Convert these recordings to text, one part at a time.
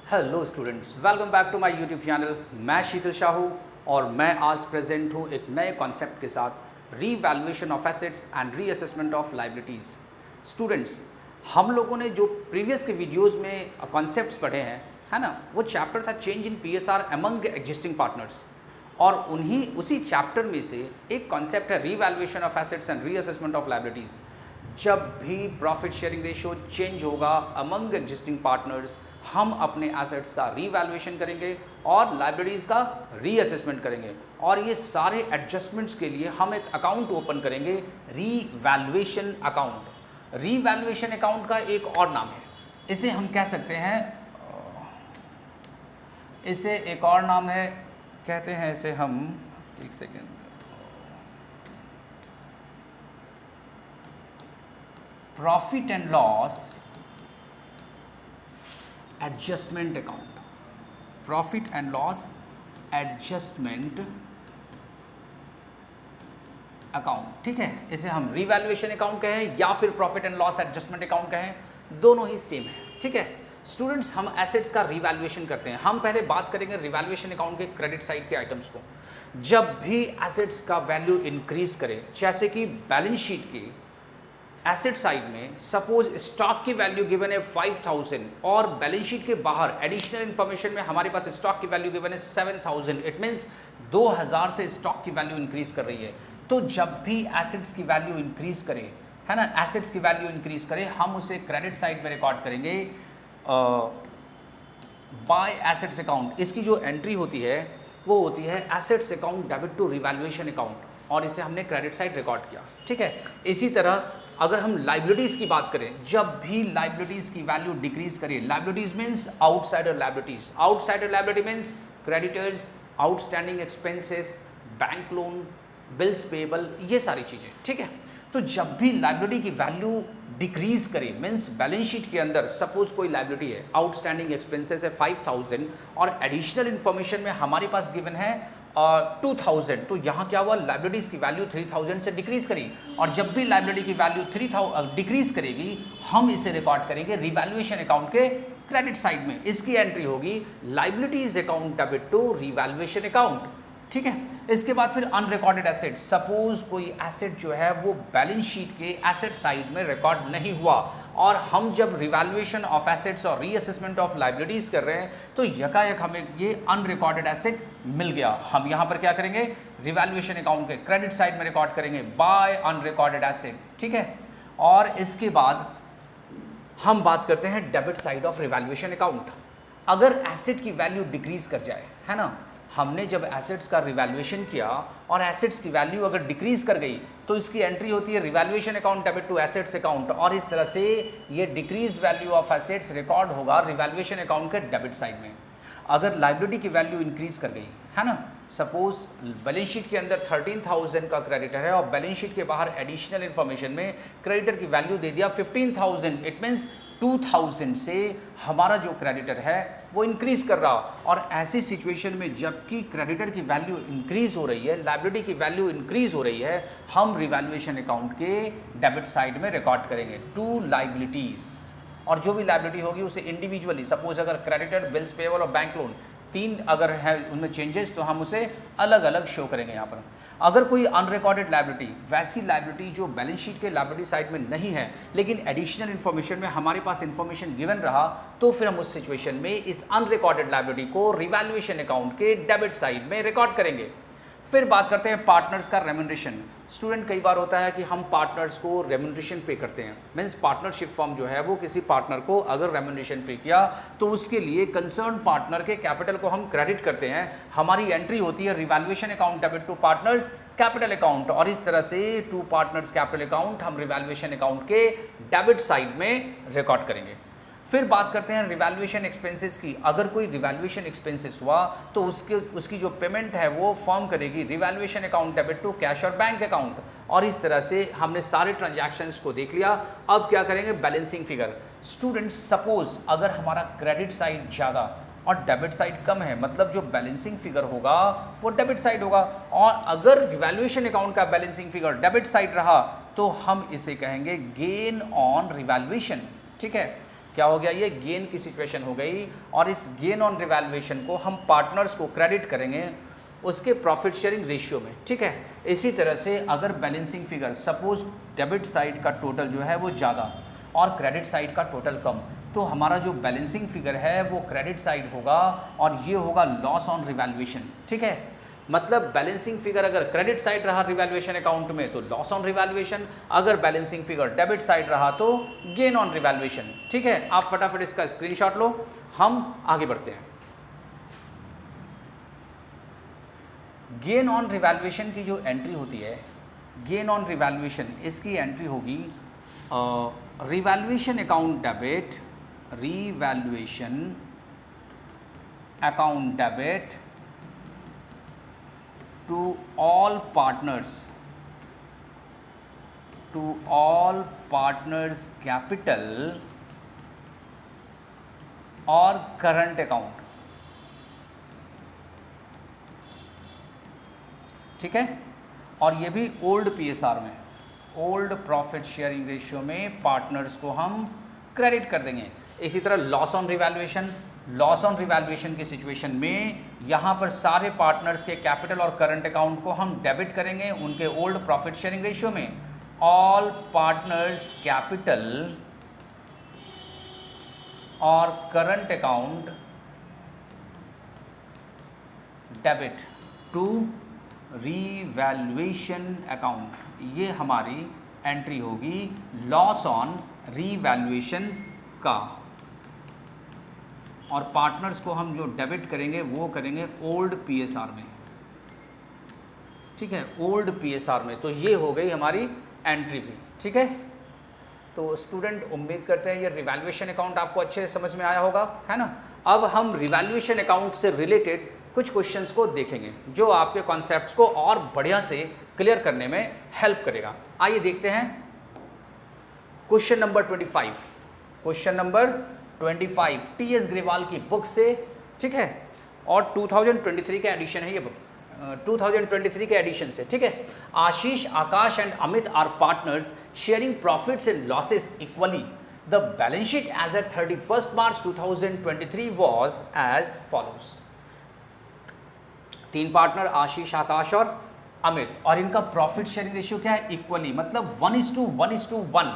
Hello students, welcome back to my YouTube channel. मैं शीतल शाहू और मैं आज प्रेजेंट हूँ एक नए कॉन्सेप्ट के साथ, revaluation of assets and reassessment of liabilities. Students, हम लोगों ने जो प्रीवियस के वीडियोस में कॉन्सेप्ट्स पढ़े हैं, है ना, वो चैप्टर था change in PSR among existing partners, और उसी चैप्टर में से एक कॉन्सेप्ट है revaluation of assets and reassessment of liabilities. जब भी प्रॉफिट शेयरिंग रेशियो चेंज होगा अमंग एग्जिस्टिंग पार्टनर्स, हम अपने एसेट्स का रीवैल्यूएशन करेंगे और लाइबिलिटीज़ का रीअसेसमेंट करेंगे, और ये सारे एडजस्टमेंट्स के लिए हम एक अकाउंट ओपन करेंगे, रीवैल्यूएशन अकाउंट। रीवैल्यूएशन अकाउंट का एक और नाम है, इसे हम कह सकते हैं, इसे एक और नाम है, कहते हैं इसे हम, एक second, profit and loss adjustment account. Profit and loss adjustment account, ठीक है। इसे हम रीवैल्यूएशन अकाउंट कहें या फिर profit and loss adjustment account कहें, दोनों ही सेम है, ठीक है। स्टूडेंट्स, हम एसेट्स का रीवैल्यूएशन करते हैं। हम पहले बात करेंगे रीवैल्यूएशन अकाउंट के क्रेडिट साइड के आइटम्स को। जब भी एसेट्स का वैल्यू इंक्रीज करे, जैसे कि बैलेंस शीट की एसेट साइड में सपोज स्टॉक की वैल्यू गिवन है 5000 और बैलेंस शीट के बाहर एडिशनल इन्फॉर्मेशन में हमारे पास स्टॉक की वैल्यू गिवन है 7000, इट मीन्स 2000 से स्टॉक की वैल्यू इंक्रीज कर रही है। तो जब भी एसेट्स की वैल्यू इंक्रीज करे, है ना, एसेट्स की वैल्यू इंक्रीज करे, हम उसे क्रेडिट साइड में रिकॉर्ड करेंगे बाय एसेट्स अकाउंट। इसकी जो एंट्री होती है वो होती है assets account debit to revaluation account, और इसे हमने क्रेडिट साइड रिकॉर्ड किया, ठीक है। इसी तरह अगर हम लाइबिलिटीज़ की बात करें, जब भी लाइबिलिटीज़ की वैल्यू डिक्रीज करे, liabilities means outsider liabilities, outsider liability means creditors, outstanding expenses, bank loan, bills payable, ये सारी चीज़ें, ठीक है। तो जब भी लाइबिलिटी की वैल्यू डिक्रीज करे, मीन्स बैलेंस शीट के अंदर सपोज कोई लाइबिलिटी है, आउटस्टैंडिंग एक्सपेंसेस है 5000 और एडिशनल इन्फॉर्मेशन में हमारे पास गिवन है 2000, तो यहाँ क्या हुआ, लाइबिलिटीज़ की वैल्यू 3000 से डिक्रीज करी, और जब भी लाइबिलिटी की वैल्यू 3000 डिक्रीज करेगी, हम इसे रिकॉर्ड करेंगे रिवैल्यूएशन अकाउंट के क्रेडिट साइड में। इसकी एंट्री होगी liabilities account debit to revaluation account, ठीक है। इसके बाद फिर अनरिकॉर्डेड एसेट, सपोज कोई एसेट जो है वो बैलेंस शीट के एसेट साइड में रिकॉर्ड नहीं हुआ, और हम जब रिवैल्यूएशन ऑफ एसेट्स और रीअसेसमेंट ऑफ लाइबिलिटीज कर रहे हैं, तो यकायक हमें ये अनरिकॉर्डेड एसेट मिल गया। हम यहाँ पर क्या करेंगे, रिवैल्यूएशन अकाउंट के क्रेडिट साइड में रिकॉर्ड करेंगे बाय अनरिकॉर्डेड एसेट, ठीक है। और इसके बाद हम बात करते हैं debit side of revaluation account. अगर एसेट की वैल्यू डिक्रीज कर जाए, है ना, हमने जब एसेट्स का रिवैल्यूएशन किया और एसेट्स की वैल्यू अगर डिक्रीज कर गई, तो इसकी एंट्री होती है revaluation account debit to assets account, और इस तरह से ये decrease value of assets record होगा रिवैल्यूएशन अकाउंट के डेबिट साइड में। अगर लाइबिलिटी की वैल्यू इंक्रीज कर गई, है ना, सपोज बैलेंस शीट के अंदर 13000 का क्रेडिटर है और बैलेंस शीट के बाहर एडिशनल इन्फॉर्मेशन में क्रेडिटर की वैल्यू दे दिया 15000, इट मीन्स 2000 से हमारा जो क्रेडिटर है वो इंक्रीज कर रहा, और ऐसी सिचुएशन में जबकि क्रेडिटर की वैल्यू इंक्रीज हो रही है, लाइबिलिटी की वैल्यू इंक्रीज हो रही है, हम रिवैल्यूएशन अकाउंट के डेबिट साइड में रिकॉर्ड करेंगे टू लाइबिलिटीज़, और जो भी लाइबिलिटी होगी उसे इंडिविजुअली, सपोज अगर क्रेडिटर, बिल्स पेबल और बैंक लोन, 3 अगर है उनमें चेंजेस, तो हम उसे अलग अलग शो करेंगे यहाँ पर। अगर कोई अनरिकॉर्डेड लाइबिलिटी, वैसी लाइबिलिटी जो बैलेंस शीट के लाइबिलिटी साइड में नहीं है लेकिन एडिशनल इन्फॉर्मेशन में हमारे पास इन्फॉर्मेशन गिवन रहा, तो फिर हम उस सिचुएशन में इस अनरिकॉर्डेड लाइबिलिटी को रिवैल्यूएशन अकाउंट के डेबिट साइड में रिकॉर्ड करेंगे। फिर बात करते हैं पार्टनर्स का रेम्यूनरेशन। स्टूडेंट, कई बार होता है कि हम पार्टनर्स को रेम्यूनरेशन पे करते हैं, मीन्स पार्टनरशिप फॉर्म जो है वो किसी पार्टनर को अगर रेम्यूनरेशन पे किया, तो उसके लिए कंसर्न पार्टनर के कैपिटल को हम क्रेडिट करते हैं। हमारी एंट्री होती है revaluation account debit to partners capital account, और इस तरह से टू पार्टनर्स कैपिटल अकाउंट हम रिवैल्यूएशन अकाउंट के डेबिट साइड में रिकॉर्ड करेंगे। फिर बात करते हैं रिवैल्यूएशन एक्सपेंसेस की। अगर कोई रिवैल्यूएशन एक्सपेंसेस हुआ, तो उसकी जो पेमेंट है वो फॉर्म करेगी revaluation account debit to cash और बैंक अकाउंट, और इस तरह से हमने सारे ट्रांजैक्शंस को देख लिया। अब क्या करेंगे, बैलेंसिंग फिगर। स्टूडेंट्स, सपोज अगर हमारा क्रेडिट साइड ज़्यादा और डेबिट साइड कम है, मतलब जो बैलेंसिंग फिगर होगा वो डेबिट साइड होगा, और अगर रिवैल्यूएशन अकाउंट का बैलेंसिंग फिगर डेबिट साइड रहा, तो हम इसे कहेंगे गेन ऑन रिवैल्यूएशन, ठीक है। क्या हो गया, ये गेन की सिचुएशन हो गई, और इस गेन ऑन रिवैल्यूएशन को हम पार्टनर्स को क्रेडिट करेंगे उसके प्रॉफिट शेयरिंग रेशियो में, ठीक है। इसी तरह से अगर balancing figure suppose debit side का टोटल जो है वो ज़्यादा और क्रेडिट साइड का टोटल कम, तो हमारा जो बैलेंसिंग फिगर है वो क्रेडिट साइड होगा और ये होगा लॉस ऑन रिवैल्यूएशन, ठीक है। मतलब बैलेंसिंग फिगर अगर क्रेडिट साइड रहा रिवैल्यूएशन अकाउंट में तो लॉस ऑन रिवैल्यूएशन, अगर बैलेंसिंग फिगर डेबिट साइड रहा तो गेन ऑन रिवैल्यूएशन, ठीक है। आप फटाफट इसका स्क्रीनशॉट लो, हम आगे बढ़ते हैं। गेन ऑन रिवैल्यूएशन की जो एंट्री होती है, गेन ऑन रिवैल्यूएशन, इसकी एंट्री होगी revaluation account debit, revaluation account debit to all partners capital और करंट अकाउंट, ठीक है। और ये भी ओल्ड पीएसआर में, ओल्ड प्रॉफिट शेयरिंग रेशियो में पार्टनर्स को हम क्रेडिट कर देंगे। इसी तरह loss on revaluation, loss on revaluation की सिचुएशन में यहाँ पर सारे पार्टनर्स के कैपिटल और करंट अकाउंट को हम डेबिट करेंगे उनके ओल्ड प्रॉफिट शेयरिंग रेशियो में। ऑल पार्टनर्स कैपिटल और current account debit to revaluation account, ये हमारी एंट्री होगी लॉस ऑन रिवैल्यूएशन का। और पार्टनर्स को हम जो डेबिट करेंगे वो करेंगे ओल्ड पीएसआर में, ठीक है, ओल्ड पीएसआर में। तो ये हो गई हमारी एंट्री भी, ठीक है। तो स्टूडेंट उम्मीद करते हैं ये रिवैल्यूएशन अकाउंट आपको अच्छे से समझ में आया होगा, है ना। अब हम रिवैल्यूएशन अकाउंट से रिलेटेड कुछ क्वेश्चंस को देखेंगे जो आपके कॉन्सेप्ट्स को और बढ़िया से क्लियर करने में हेल्प करेगा। आइए देखते हैं question number 25, question number 25 T.S.. Grewal की बुक से, ठीक है, और 2023 का एडिशन है ये बुक, 2023 के एडिशन से, ठीक है। आशीष, आकाश and Amit are partners sharing profits and losses equally. The balance sheet as at 31 March 2023 was as follows. 3 partner Ashish, Akash और अमित, और इनका प्रॉफिट शेयरिंग रेशियो क्या है, इक्वली, मतलब 1:1:1।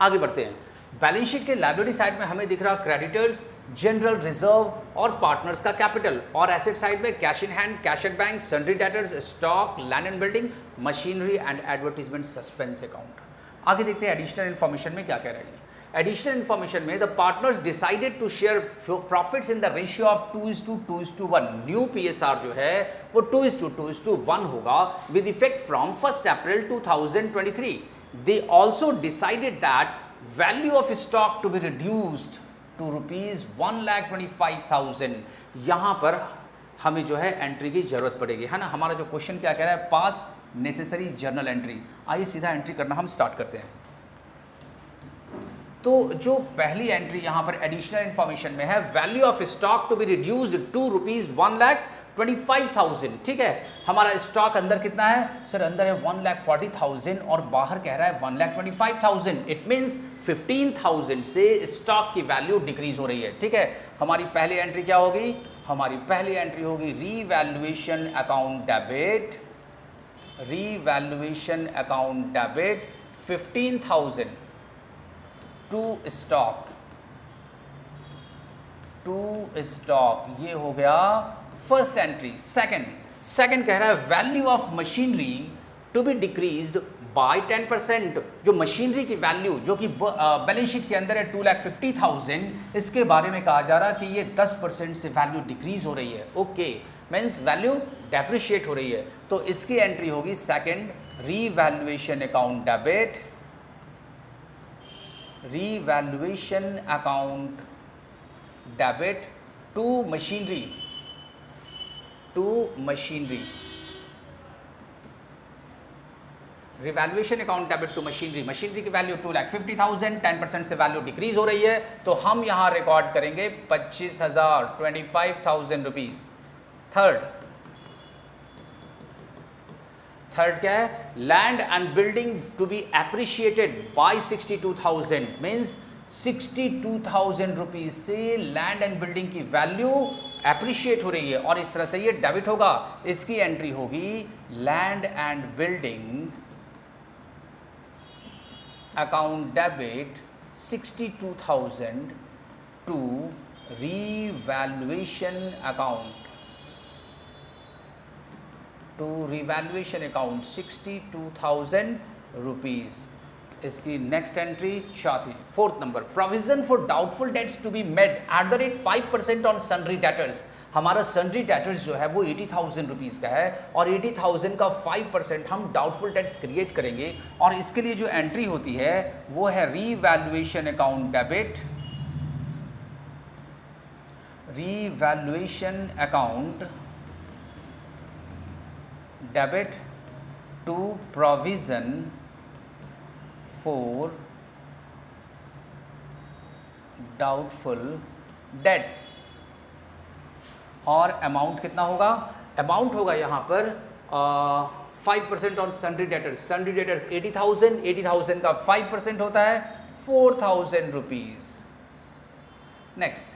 आगे बढ़ते हैं। बैलेंस शीट के लायबिलिटी साइड में हमें दिख रहा क्रेडिटर्स, जनरल रिजर्व और पार्टनर्स का कैपिटल, और एसेट साइड में cash in hand, cash at bank, sundry debtors, stock, land and building, machinery and advertisement suspense account. आगे देखते हैं एडिशनल इन्फॉर्मेशन में क्या कह रही है। एडिशनल इन्फॉर्मेशन में the partners decided to share profits in the ratio of 2:2:1। New PSR जो है वो 2:2:1 होगा with effect from 1 April 2023। They also decided that value of stock to be reduced to ₹1,25,000। यहाँ पर हमें जो है एंट्री की जरूरत पड़ेगी, है ना। हमारा जो क्वेश्चन क्या कह रहा है, पास नेसेसरी जर्नल एंट्री। आइए सीधा एंट्री करना हम स्टार्ट करते हैं। तो जो पहली एंट्री यहाँ पर एडिशनल इन्फॉर्मेशन में है, value of stock to be reduced to ₹1,25,000, ठीक है। हमारा स्टॉक अंदर कितना है सर, अंदर है 1,40,000 और बाहर कह रहा है 1,25,000। इट मीन्स 15,000 से स्टॉक की वैल्यू डिक्रीज हो रही है, ठीक है। हमारी पहली एंट्री क्या होगी, हमारी पहली एंट्री होगी revaluation account debit, revaluation account debit 15,000 to stock, ये हो गया फर्स्ट एंट्री। सेकंड कह रहा है value of machinery to be decreased by 10%। जो मशीनरी की वैल्यू जो कि बैलेंस शीट के अंदर है 2,50,000, इसके बारे में कहा जा रहा है कि ये 10% से वैल्यू डिक्रीज हो रही है। ओके, मीन्स वैल्यू डेप्रिशिएट हो रही है। तो इसकी एंट्री होगी second, revaluation account debit, revaluation account debit to machinery, revaluation account debit to machinery की वैल्यू 2,50,000, 10% से वैल्यू डिक्रीज हो रही है, तो हम यहाँ रिकॉर्ड करेंगे 25,000, 25,000 रुपीज। थर्ड क्या है, land and building to be appreciated by 62,000, means 62,000 rupees से लैंड एंड बिल्डिंग की वैल्यू एप्रिशिएट हो रही है और इस तरह से ये डेबिट होगा। इसकी एंट्री होगी land and building account debit 62,000 to revaluation account 62,000 rupees. इसकी नेक्स्ट एंट्री चौथी, fourth number, provision for doubtful debts to be made at the rate 5% on sundry debtors. हमारा सन्ड्री डेटर्स जो है वो 80,000 रुपीज़ का है और 80,000 का 5% हम डाउटफुल डेट्स क्रिएट करेंगे और इसके लिए जो एंट्री होती है वो है revaluation account debit, revaluation account debit to provision for doubtful debts. और अमाउंट कितना होगा? अमाउंट होगा यहाँ पर 5% on sundry debtors. Sundry debtors 80,000 का 5% होता है 4,000 rupees. Next,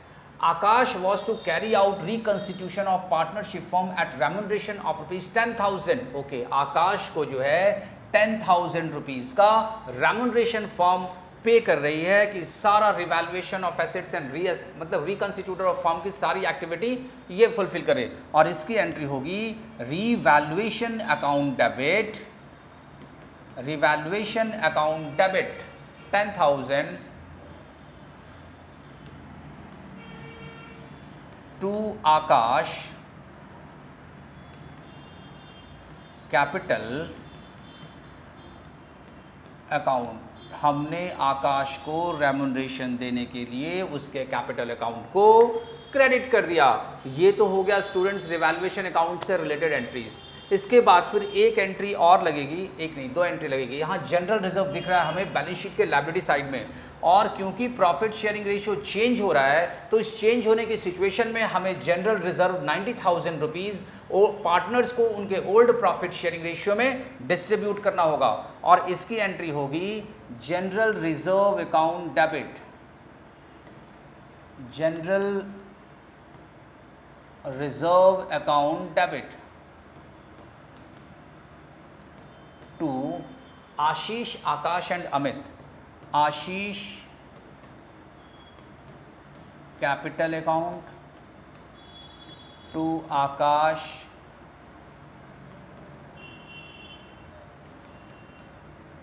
Akash was to carry out reconstitution of partnership firm at remuneration of rupees 10,000। Okay, Akash को जो है 10,000 रुपीज़ का रेम्यूनरेशन फॉर्म पे कर रही है कि सारा रिवैल्यूएशन ऑफ एसेट्स एंड मतलब रिकंस्टिट्यूटर ऑफ फॉर्म की सारी एक्टिविटी ये फुलफिल करे और इसकी एंट्री होगी revaluation account debit, revaluation account debit 10,000 to Akash capital account. हमने आकाश को रेम्यूनरेशन देने के लिए उसके कैपिटल अकाउंट को क्रेडिट कर दिया। ये तो हो गया स्टूडेंट्स रिवैल्यूएशन अकाउंट से रिलेटेड एंट्रीज। इसके बाद फिर एक एंट्री और लगेगी, एक नहीं 2 एंट्री लगेगी। यहाँ जनरल रिजर्व दिख रहा है हमें बैलेंस शीट के लायबिलिटी साइड में, और क्योंकि प्रॉफिट शेयरिंग रेशियो चेंज हो रहा है तो इस चेंज होने की सिचुएशन में हमें जनरल रिजर्व 90,000 रुपीज़ पार्टनर्स को उनके ओल्ड प्रॉफिट शेयरिंग रेशियो में डिस्ट्रीब्यूट करना होगा और इसकी एंट्री होगी general reserve account debit, general reserve account debit to Ashish, Akash and Amit. Ashish capital account to Akash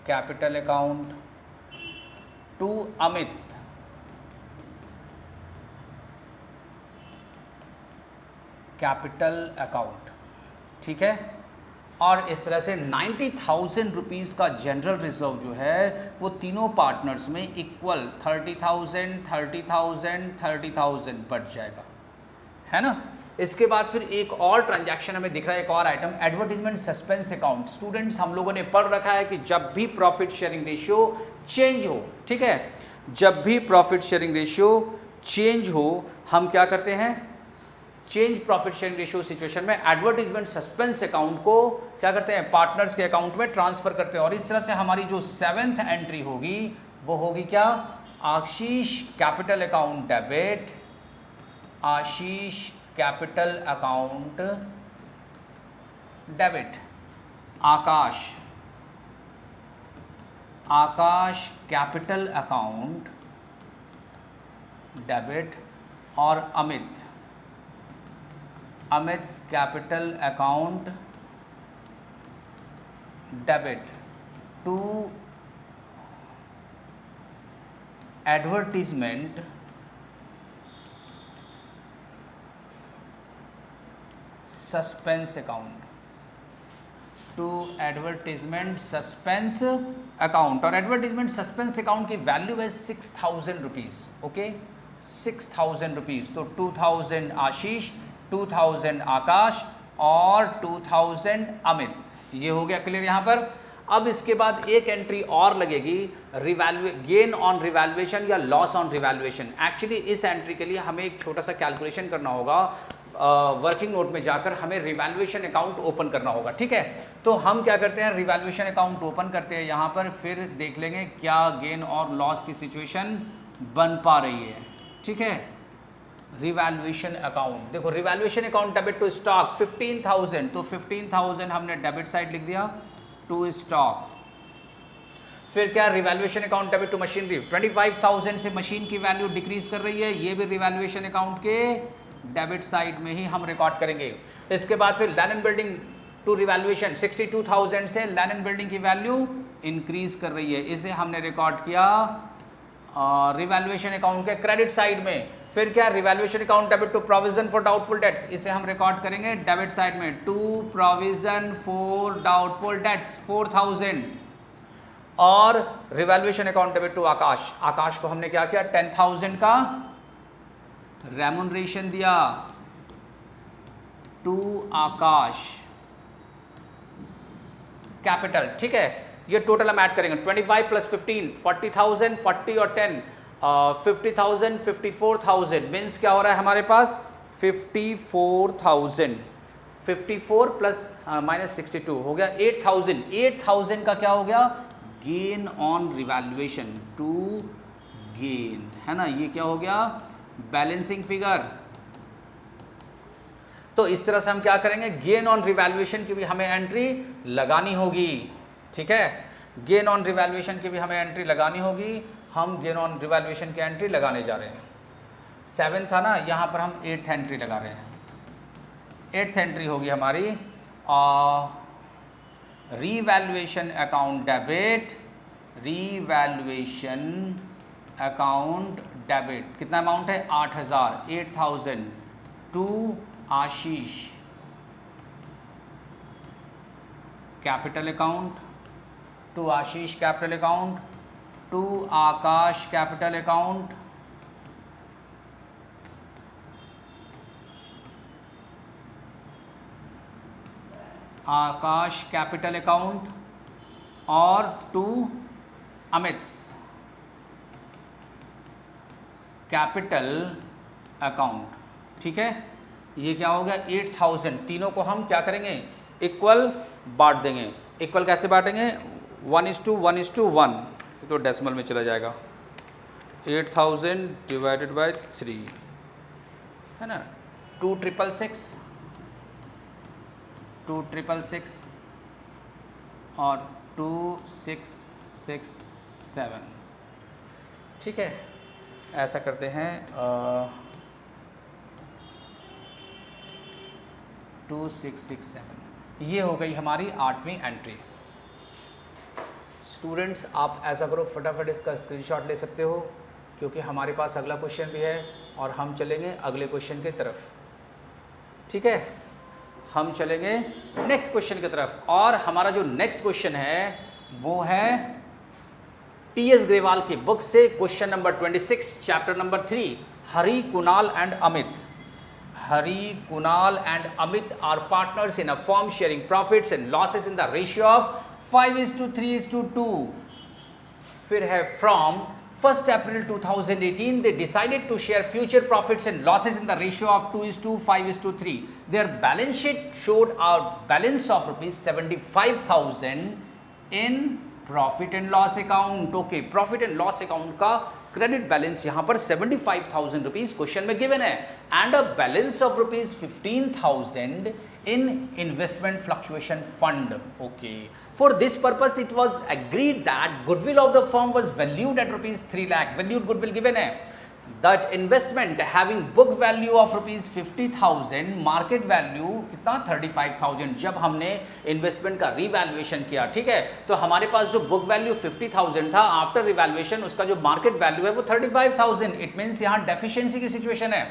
capital account to Amit capital account. ठीक है, और इस तरह से 90,000 रुपीज़ का जनरल रिजर्व जो है वो तीनों पार्टनर्स में इक्वल 30,000, 30,000, 30,000 बढ़ जाएगा, है ना। इसके बाद फिर एक और ट्रांजैक्शन हमें दिख रहा है, एक और item, advertisement suspense account. Students हम लोगों ने पढ़ रखा है कि जब भी प्रॉफिट शेयरिंग रेशियो चेंज हो, ठीक है, जब भी प्रॉफिट शेयरिंग रेशियो चेंज हो हम क्या करते हैं, change profit sharing ratio situation में एडवर्टीजमेंट सस्पेंस अकाउंट को क्या करते हैं, पार्टनर्स के अकाउंट में ट्रांसफर करते हैं। और इस तरह से हमारी जो 7th एंट्री होगी वो होगी क्या, Ashish capital account debit, Ashish capital account debit, Akash, Akash capital account debit, और Amit, Amit's capital account debit to advertisement suspense account, to advertisement suspense account. और एडवर्टीजमेंट सस्पेंस अकाउंट की वैल्यू है 6,000 रुपीज़। Okay, 6,000 rupees. तो 2,000 आशीष, 2,000 आकाश और 2,000 अमित। ये हो गया क्लियर यहाँ पर। अब इसके बाद एक एंट्री और लगेगी, गेन ऑन रिवैल्यूएशन या लॉस ऑन रिवैल्यूएशन। एक्चुअली इस एंट्री के लिए हमें एक छोटा सा कैलकुलेशन करना होगा, वर्किंग नोट में जाकर हमें रिवैल्यूएशन अकाउंट ओपन करना होगा। ठीक है, तो हम क्या करते हैं, रिवैल्यूएशन अकाउंट ओपन करते हैं यहाँ पर, फिर देख लेंगे क्या गेन और लॉस की सिचुएशन बन पा रही है, ठीक है। रिवैल्यूएशन अकाउंट, देखो revaluation account debit to stock 15,000, तो 15,000 हमने डेबिट साइड लिख दिया टू स्टॉक। फिर क्या, revaluation account debit to machinery 25,000 से मशीन की वैल्यू डिक्रीज कर रही है, ये भी रिवैल्यूएशन अकाउंट के डेबिट साइड में ही हम रिकॉर्ड करेंगे। इसके बाद फिर land and building to revaluation 62,000 से लैंड एंड बिल्डिंग की वैल्यू इंक्रीज कर रही है, इसे हमने रिकॉर्ड किया रिवैल्यूएशन अकाउंट के क्रेडिट साइड में। फिर क्या, revaluation account debit to provision for doubtful debts, इसे हम रिकॉर्ड करेंगे डेबिट साइड में to provision for doubtful debts 4,000। और रिवैल्यूएशन अकाउंट डेबिट टू आकाश, आकाश को हमने क्या किया 10,000 का रेम्युनरेशन दिया टू आकाश कैपिटल, ठीक है। ये टोटल हम ऐड करेंगे 25 प्लस 15 40,000, 40 और 10 50,000 54,000 मीन्स क्या हो रहा है हमारे पास 54,000, 54 प्लस माइनस 62 हो गया 8,000। 8,000 का क्या हो गया gain on revaluation to gain, है ना, ये क्या हो गया बैलेंसिंग फिगर। तो इस तरह से हम क्या करेंगे, गेन ऑन रिवैल्यूएशन की भी हमें एंट्री लगानी होगी, ठीक है। गेन ऑन रिवैल्यूएशन की भी हमें एंट्री लगानी होगी, हम गेन ऑन रिवैल्यूएशन की एंट्री लगाने जा रहे हैं। 7 था ना, यहाँ पर हम 8th एंट्री लगा रहे हैं। 8th एंट्री होगी हमारी revaluation account debit, revaluation account debit कितना अमाउंट है 8,000, 8,000 to Ashish capital account, to Ashish capital account, to Akash capital account, Akash capital account और टू अमित कैपिटल अकाउंट, ठीक है। ये क्या हो गया 8,000, तीनों को हम क्या करेंगे इक्वल बांट देंगे। इक्वल कैसे बांटेंगे 1:1:1, ये तो डेसिमल में चला जाएगा 8,000 डिवाइडेड बाय 3 है ना, 2,666 2,666 और 2,667, ठीक है। ऐसा करते हैं 2,667, ये हो गई हमारी 8वीं एंट्री। स्टूडेंट्स आप ऐसा करो फटाफट इसका स्क्रीनशॉट ले सकते हो, क्योंकि हमारे पास अगला क्वेश्चन भी है और हम चलेंगे अगले क्वेश्चन की तरफ, ठीक है। हम चलेंगे नेक्स्ट क्वेश्चन की तरफ और हमारा जो नेक्स्ट क्वेश्चन है वो है टी.एस. ग्रेवाल की बुक से question number 26 chapter number 3, Hari, Kunal and Amit. Hari, Kunal and Amit are partners in a firm sharing profits and losses in the ratio of 5:3:2। फिर है from 1st April 2018 they decided to share future profits and losses in the ratio of 2:5:3. Their balance sheet showed a balance of rupees 75,000 in profit and loss account. Okay, profit and loss account का credit balance यहां पर 75,000 rupees question में given है and a balance of rupees 15,000 in investment fluctuation fund. Okay, for this purpose it was agreed that goodwill of the firm was valued at rupees 3 lakh, valued goodwill given है, that investment having book value of rupees 50,000, market value कितना 35,000। जब हमने investment का revaluation किया, ठीक है, तो हमारे पास जो बुक वैल्यू 50,000 था, आफ्टर रिवैल्यूएशन उसका जो मार्केट वैल्यू है वो 35,000। इट मीन्स यहाँ डेफिशिएंसी की सिचुएशन है,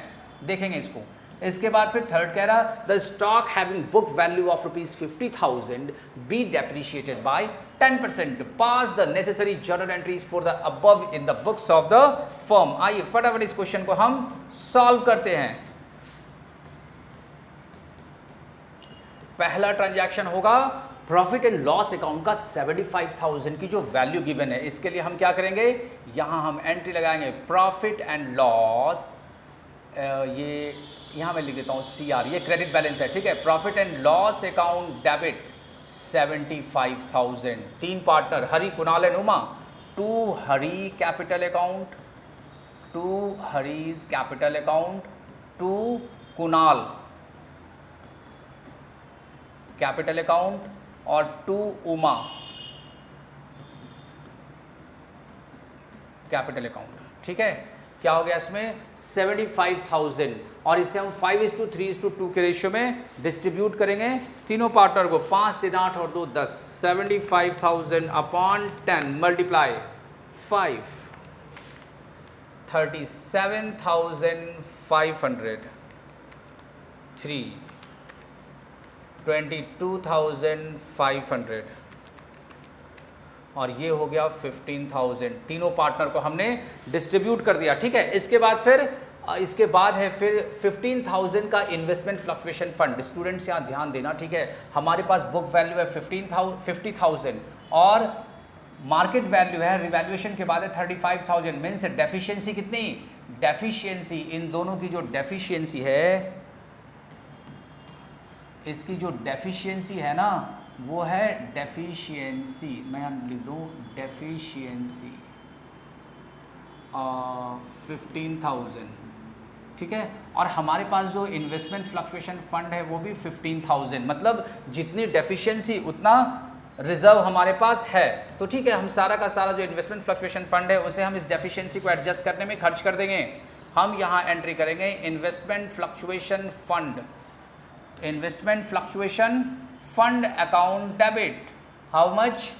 देखेंगे इसको। इसके बाद फिर थर्ड कह रहा the stock having book value of rupees 50,000 be depreciated by 10%, pass the necessary journal entries for the above in the books of the firm. आइए फटाफट इस क्वेश्चन को हम सॉल्व करते हैं। पहला ट्रांजैक्शन होगा प्रॉफिट एंड लॉस अकाउंट का 75,000 की जो वैल्यू गिवन है, इसके लिए हम क्या करेंगे, यहां हम एंट्री लगाएंगे प्रॉफिट एंड लॉस, ये यहाँ मैं लिख देता हूँ CR, ये क्रेडिट बैलेंस है, ठीक है। Profit and loss account debit 75,000, तीन partner Hari, Kunal and Uma, to Hari capital account to Hari's capital account, to Kunal capital account और टू उमा कैपिटल अकाउंट। ठीक है, क्या हो गया इसमें 75,000 और इसे हम 5:3:2 के रेशियो में डिस्ट्रीब्यूट करेंगे तीनों पार्टनर को, 5 3 8 और 2 10, 75,000 अपॉन 10 मल्टीप्लाई 5, 37,500, 3, 22,500 और ये हो गया 15,000। तीनों पार्टनर को हमने डिस्ट्रीब्यूट कर दिया। ठीक है, इसके बाद है फिर 15,000 का इन्वेस्टमेंट फ्लक्चुएशन फंड। स्टूडेंट्स यहाँ ध्यान देना, ठीक है, हमारे पास बुक वैल्यू है 50,000 और मार्केट वैल्यू है रिवैल्यूएशन के बाद है 35,000। मीन्स डेफिशिएंसी कितनी, डेफिशिएंसी इन दोनों की जो डेफिशिएंसी है, इसकी जो डेफिशिएंसी है ना वो है डेफिशिएंसी, मैं यहाँ लिख दूँ डेफिशिएंसी 15,000। ठीक है, और हमारे पास जो इन्वेस्टमेंट फ्लक्चुएशन फंड है वो भी 15,000, मतलब जितनी डेफिशिएंसी उतना रिजर्व हमारे पास है। तो ठीक है, हम सारा का सारा जो इन्वेस्टमेंट फ्लक्चुएशन फंड है उसे हम इस डेफिशिएंसी को एडजस्ट करने में खर्च कर देंगे। हम यहाँ एंट्री करेंगे investment fluctuation fund, investment fluctuation fund account debit, how much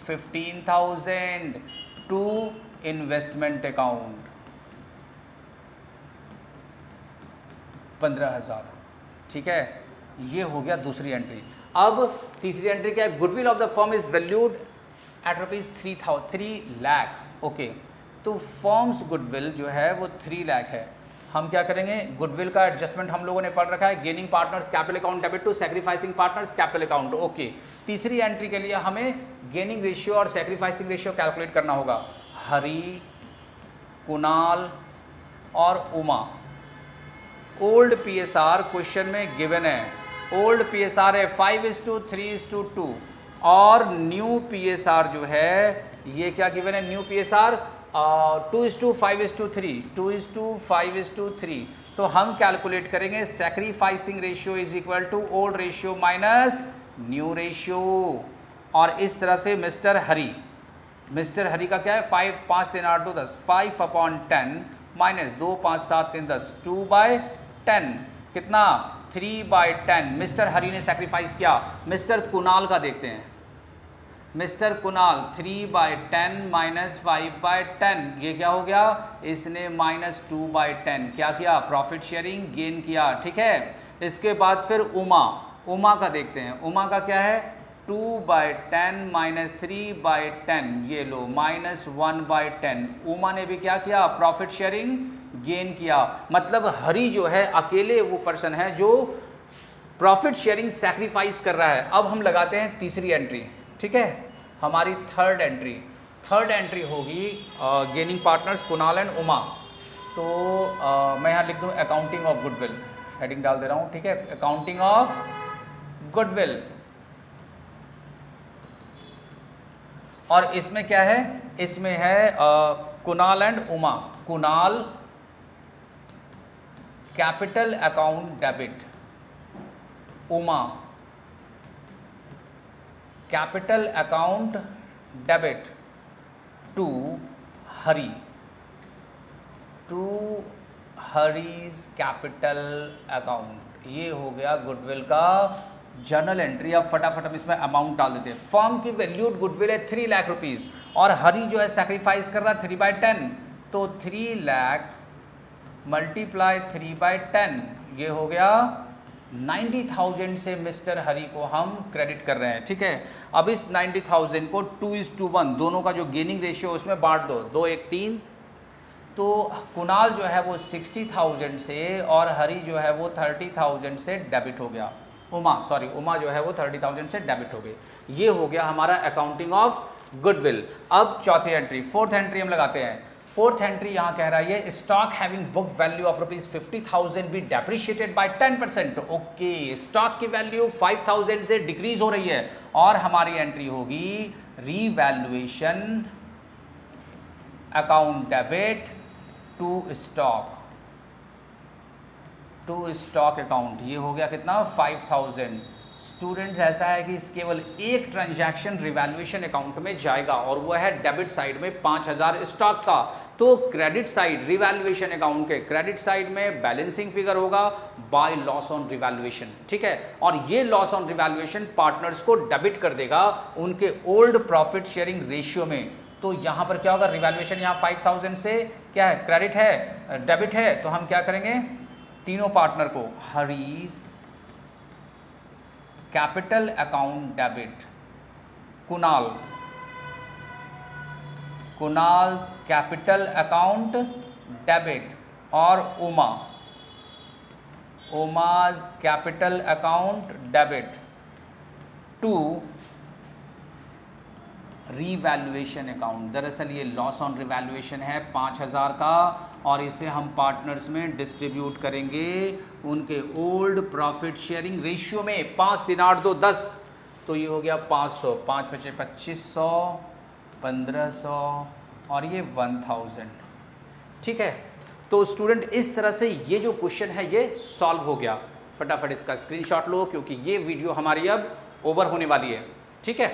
15,000 to investment account 15,000। ठीक है, ये हो गया दूसरी एंट्री। अब तीसरी एंट्री क्या है, goodwill of the firm is valued at ₹3 lakh. Okay, तो फर्म्स गुडविल जो है वो 3 लाख है। हम क्या करेंगे, गुडविल का एडजस्टमेंट हम लोगों ने पढ़ रखा है, gaining partners capital account debit to sacrificing partners capital account. Okay, तीसरी एंट्री के लिए हमें गेनिंग रेशियो और सैक्रिफाइसिंग रेशियो कैलकुलेट करना होगा। हरी, कुणाल और उमा, ओल्ड पीएसआर क्वेश्चन में गिवन है। ओल्ड पीएसआर है 5:3:2 और न्यू पीएसआर जो है ये क्या गिवन है, न्यू पीएसआर 2:5:3, 2:5:3। तो हम कैलकुलेट करेंगे sacrificing ratio is equal to old ratio minus new ratio. और इस तरह से मिस्टर हरी का क्या है 5 3 8 2 10, 5/10 माइनस 2 5 7 3 10, 2/10 कितना 3/10 मिस्टर हरी ने सैक्रिफाइस किया। मिस्टर कुणाल का देखते हैं, मिस्टर कुणाल 3/10 माइनस 5/10, ये क्या हो गया, इसने -2/10 क्या किया, प्रॉफिट शेयरिंग गेन किया। ठीक है, इसके बाद फिर उमा का देखते हैं। उमा का क्या है 2/10 माइनस 3/10, ये लो -1/10। उमा ने भी क्या किया, प्रॉफिट शेयरिंग गेन किया। मतलब हरी जो है अकेले वो पर्सन है जो प्रॉफिट शेयरिंग सैक्रिफाइस कर रहा है। अब हम लगाते हैं तीसरी एंट्री। ठीक है, हमारी थर्ड एंट्री होगी gaining partners Kunal and Uma. तो मैं यहाँ लिख दूँ अकाउंटिंग ऑफ गुडविल, हेडिंग डाल दे रहा हूँ। ठीक है, अकाउंटिंग ऑफ गुडविल। और इसमें क्या है, इसमें है Kunal and Uma. Kunal capital account debit, Uma capital account debit to Hari, to Hari's capital account. ये हो गया गुडविल का जर्नल एंट्री। अब फटाफट हम इसमें अमाउंट डाल देते हैं। फर्म की वैल्यूड गुडविल है 3 लाख रुपीज़ और हरी जो है सैक्रिफाइस कर रहा है 3/10, तो 3 लाख मल्टीप्लाई 3/10, ये हो गया 90,000 से मिस्टर हरी को हम क्रेडिट कर रहे हैं। ठीक है, अब इस 90,000 को 2:1 दोनों का जो गेनिंग रेशियो उसमें बांट दो, 2 1 3। तो कुणाल जो है वो 60,000 से और हरी जो है वो 30,000 से डेबिट हो गया। उमा जो है वो 30,000 से डेबिट हो गई। ये हो गया हमारा अकाउंटिंग ऑफ गुडविल। अब चौथी एंट्री, फोर्थ एंट्री हम लगाते हैं। फोर्थ एंट्री यहाँ कह रहा है stock having book value of ₹50,000 be depreciated by 10%। Okay, stock की वैल्यू 5,000 से डिक्रीज हो रही है और हमारी एंट्री होगी revaluation account debit to stock account, ये हो गया कितना 5000। स्टूडेंट्स ऐसा है कि इस केवल एक ट्रांजैक्शन रिवैल्यूएशन अकाउंट में जाएगा और वो है डेबिट साइड में 5000 स्टॉक का। तो क्रेडिट साइड रिवैल्यूएशन अकाउंट के क्रेडिट साइड में बैलेंसिंग फिगर होगा बाय लॉस ऑन रिवैल्यूएशन, ठीक है। और ये लॉस ऑन रिवैल्यूएशन पार्टनर्स को डेबिट कर देगा उनके ओल्ड प्रॉफिट शेयरिंग रेशियो में। तो यहाँ पर क्या होगा, रिवैल्यूएशन यहाँ 5000 से क्या है, क्रेडिट है, डेबिट है, तो हम क्या करेंगे, तीनों पार्टनर को Hari's capital account debit, Kunal capital account debit, और Uma's capital account debit to revaluation account. दरअसल ये लॉस ऑन रिवैल्यूएशन है 5000 का और इसे हम पार्टनर्स में डिस्ट्रीब्यूट करेंगे उनके ओल्ड प्रॉफिट शेयरिंग रेशियो में। 5 3 8 2 10, तो ये हो गया 500, 5 5 2500, 1500 और ये 1000, ठीक है। तो स्टूडेंट इस तरह से ये जो क्वेश्चन है ये सॉल्व हो गया। फटाफट इसका स्क्रीनशॉट लो क्योंकि ये वीडियो हमारी अब ओवर होने वाली है, ठीक है।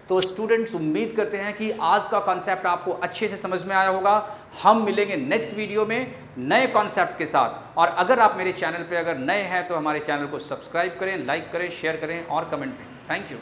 तो स्टूडेंट्स उम्मीद करते हैं कि आज का कॉन्सेप्ट आपको अच्छे से समझ में आया होगा। हम मिलेंगे नेक्स्ट वीडियो में नए कॉन्सेप्ट के साथ। और अगर आप मेरे चैनल पे अगर नए हैं तो हमारे चैनल को सब्सक्राइब करें, लाइक करें, शेयर करें और कमेंट करें। Thank you.